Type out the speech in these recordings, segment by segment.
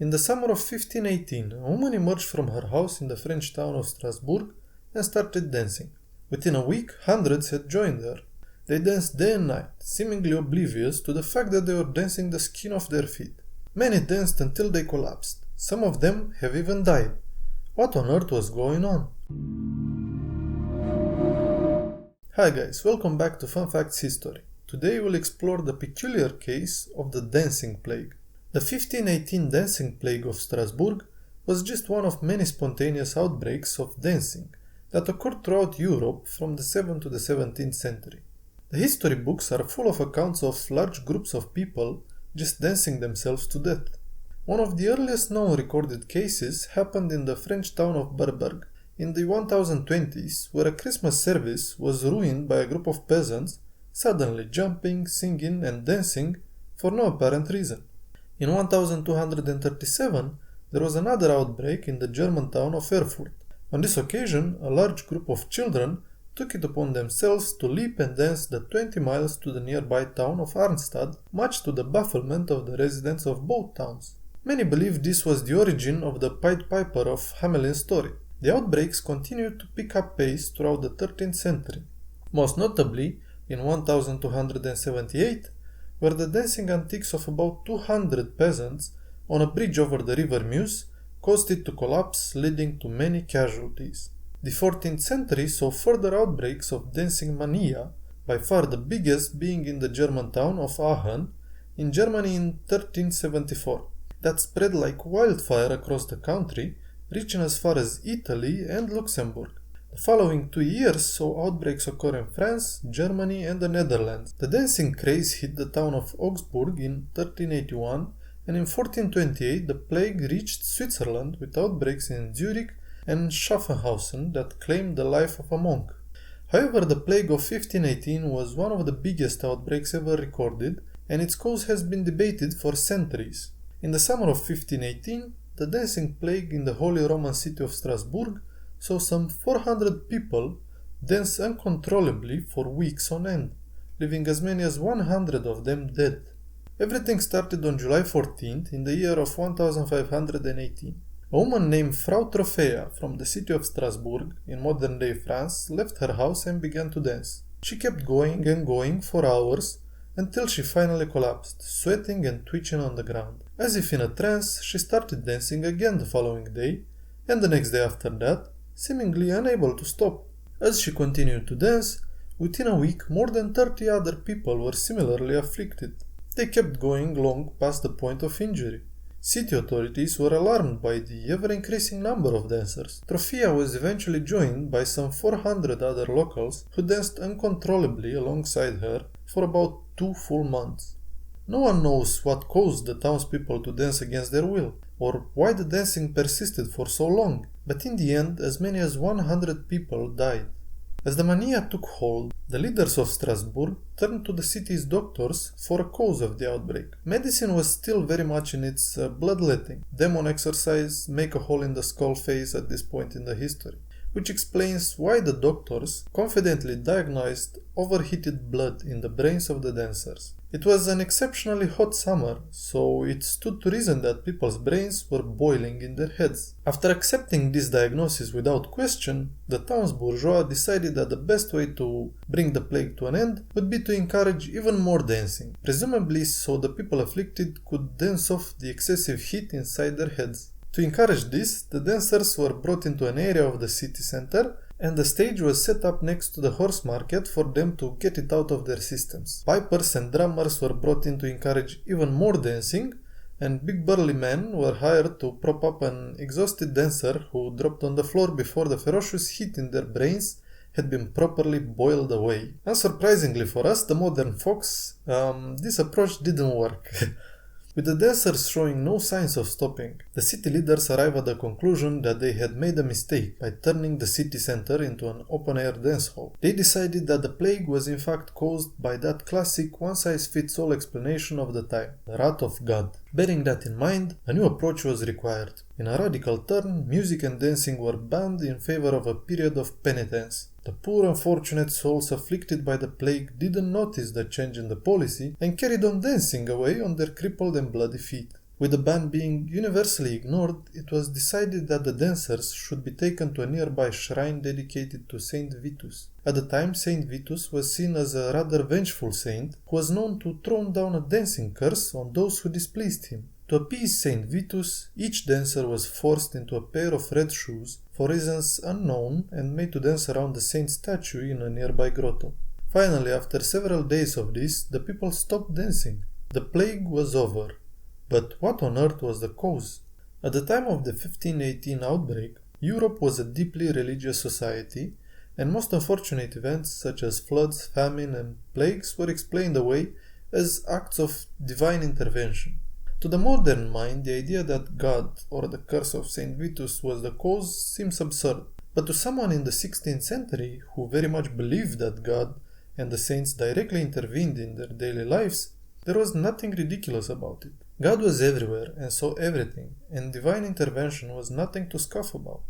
In the summer of 1518, a woman emerged from her house in the French town of Strasbourg and started dancing. Within a week, hundreds had joined her. They danced day and night, seemingly oblivious to the fact that they were dancing the skin off their feet. Many danced until they collapsed. Some of them have even died. What on earth was going on? Hi guys, welcome back to Fun Facts History. Today we'll explore the peculiar case of the dancing plague. The 1518 dancing plague of Strasbourg was just one of many spontaneous outbreaks of dancing that occurred throughout Europe from the 7th to the 17th century. The history books are full of accounts of large groups of people just dancing themselves to death. One of the earliest known recorded cases happened in the French town of Berberg in the 1020s, where a Christmas service was ruined by a group of peasants suddenly jumping, singing and dancing for no apparent reason. In 1237, there was another outbreak in the German town of Erfurt. On this occasion, a large group of children took it upon themselves to leap and dance the 20 miles to the nearby town of Arnstadt, much to the bafflement of the residents of both towns. Many believe this was the origin of the Pied Piper of Hamelin's story. The outbreaks continued to pick up pace throughout the 13th century, most notably in 1278, where the dancing antics of about 200 peasants on a bridge over the river Meuse caused it to collapse, leading to many casualties. The 14th century saw further outbreaks of dancing mania, by far the biggest being in the German town of Aachen in Germany in 1374, that spread like wildfire across the country, reaching as far as Italy and Luxembourg. The following 2 years saw outbreaks occur in France, Germany and the Netherlands. The dancing craze hit the town of Augsburg in 1381, and in 1428 the plague reached Switzerland with outbreaks in Zurich and Schaffhausen that claimed the life of a monk. However, the plague of 1518 was one of the biggest outbreaks ever recorded, and its cause has been debated for centuries. In the summer of 1518, the dancing plague in the Holy Roman city of Strasbourg saw some 400 people dance uncontrollably for weeks on end, leaving as many as 100 of them dead. Everything started on July 14th in the year of 1518. A woman named Frau Trofea from the city of Strasbourg in modern-day France left her house and began to dance. She kept going and going for hours until she finally collapsed, sweating and twitching on the ground. As if in a trance, she started dancing again the following day, and the next day after that, seemingly unable to stop. As she continued to dance, within a week more than 30 other people were similarly afflicted. They kept going long past the point of injury. City authorities were alarmed by the ever-increasing number of dancers. Trofea was eventually joined by some 400 other locals who danced uncontrollably alongside her for about 2 full months. No one knows what caused the townspeople to dance against their will, or why the dancing persisted for so long, but in the end as many as 100 people died. As the mania took hold, the leaders of Strasbourg turned to the city's doctors for a cause of the outbreak. Medicine was still very much in its bloodletting, demon exercise, make a hole in the skull phase at this point in the history, which explains why the doctors confidently diagnosed overheated blood in the brains of the dancers. It was an exceptionally hot summer, so it stood to reason that people's brains were boiling in their heads. After accepting this diagnosis without question, the town's bourgeois decided that the best way to bring the plague to an end would be to encourage even more dancing, presumably so the people afflicted could dance off the excessive heat inside their heads. To encourage this, the dancers were brought into an area of the city center, and the stage was set up next to the horse market for them to get it out of their systems. Pipers and drummers were brought in to encourage even more dancing, and big burly men were hired to prop up an exhausted dancer who dropped on the floor before the ferocious heat in their brains had been properly boiled away. Unsurprisingly for us, the modern folks, this approach didn't work. With the dancers showing no signs of stopping, the city leaders arrived at the conclusion that they had made a mistake by turning the city center into an open-air dance hall. They decided that the plague was in fact caused by that classic one-size-fits-all explanation of the time, the wrath of God. Bearing that in mind, a new approach was required. In a radical turn, music and dancing were banned in favor of a period of penitence. The poor unfortunate souls afflicted by the plague didn't notice the change in the policy and carried on dancing away on their crippled and bloody feet. With the ban being universally ignored, it was decided that the dancers should be taken to a nearby shrine dedicated to Saint Vitus. At the time, Saint Vitus was seen as a rather vengeful saint who was known to throw down a dancing curse on those who displeased him. To appease Saint Vitus, each dancer was forced into a pair of red shoes for reasons unknown and made to dance around the saint statue in a nearby grotto. Finally, after several days of this, the people stopped dancing. The plague was over. But what on earth was the cause? At the time of the 1518 outbreak, Europe was a deeply religious society, and most unfortunate events such as floods, famine, and plagues were explained away as acts of divine intervention. To the modern mind, the idea that God or the curse of Saint Vitus was the cause seems absurd. But to someone in the 16th century who very much believed that God and the saints directly intervened in their daily lives, there was nothing ridiculous about it. God was everywhere and saw everything, and divine intervention was nothing to scoff about.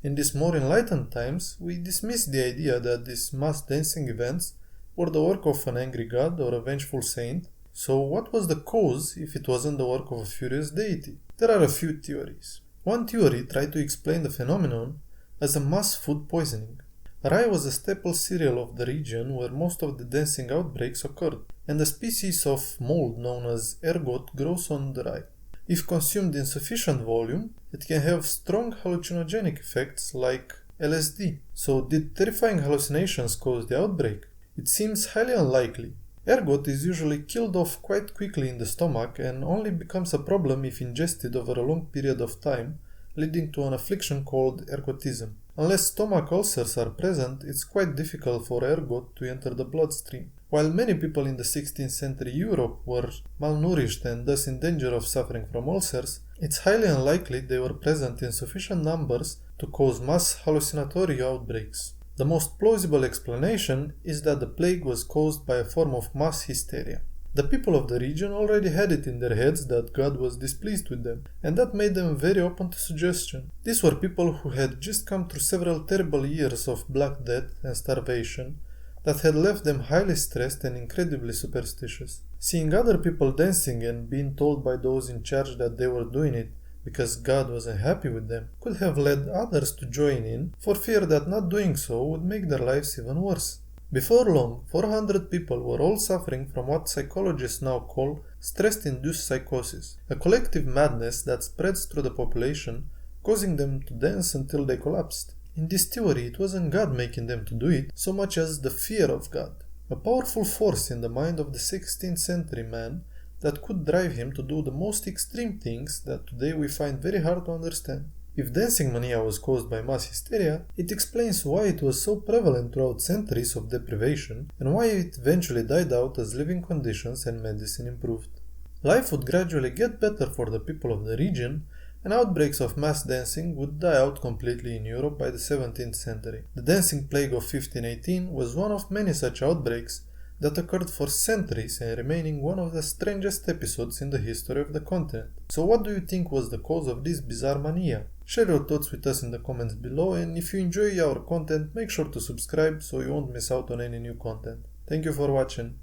In these more enlightened times, we dismiss the idea that these mass dancing events were the work of an angry God or a vengeful saint. So what was the cause if it wasn't the work of a furious deity? There are a few theories. One theory tried to explain the phenomenon as a mass food poisoning. Rye was a staple cereal of the region where most of the dancing outbreaks occurred, and a species of mold known as ergot grows on the rye. If consumed in sufficient volume, it can have strong hallucinogenic effects like LSD. So did terrifying hallucinations cause the outbreak? It seems highly unlikely. Ergot is usually killed off quite quickly in the stomach and only becomes a problem if ingested over a long period of time, leading to an affliction called ergotism. Unless stomach ulcers are present, it's quite difficult for ergot to enter the bloodstream. While many people in the 16th century Europe were malnourished and thus in danger of suffering from ulcers, it's highly unlikely they were present in sufficient numbers to cause mass hallucinatory outbreaks. The most plausible explanation is that the plague was caused by a form of mass hysteria. The people of the region already had it in their heads that God was displeased with them, and that made them very open to suggestion. These were people who had just come through several terrible years of Black Death and starvation that had left them highly stressed and incredibly superstitious. Seeing other people dancing and being told by those in charge that they were doing it because God wasn't happy with them could have led others to join in for fear that not doing so would make their lives even worse. Before long, 400 people were all suffering from what psychologists now call stress-induced psychosis, a collective madness that spreads through the population, causing them to dance until they collapsed. In this theory, it wasn't God making them to do it so much as the fear of God, a powerful force in the mind of the 16th century man that could drive him to do the most extreme things that today we find very hard to understand. If dancing mania was caused by mass hysteria, it explains why it was so prevalent throughout centuries of deprivation and why it eventually died out as living conditions and medicine improved. Life would gradually get better for the people of the region, and outbreaks of mass dancing would die out completely in Europe by the 17th century. The dancing plague of 1518 was one of many such outbreaks that occurred for centuries and remaining one of the strangest episodes in the history of the continent. So what do you think was the cause of this bizarre mania? Share your thoughts with us in the comments below, and if you enjoy our content, make sure to subscribe so you won't miss out on any new content. Thank you for watching.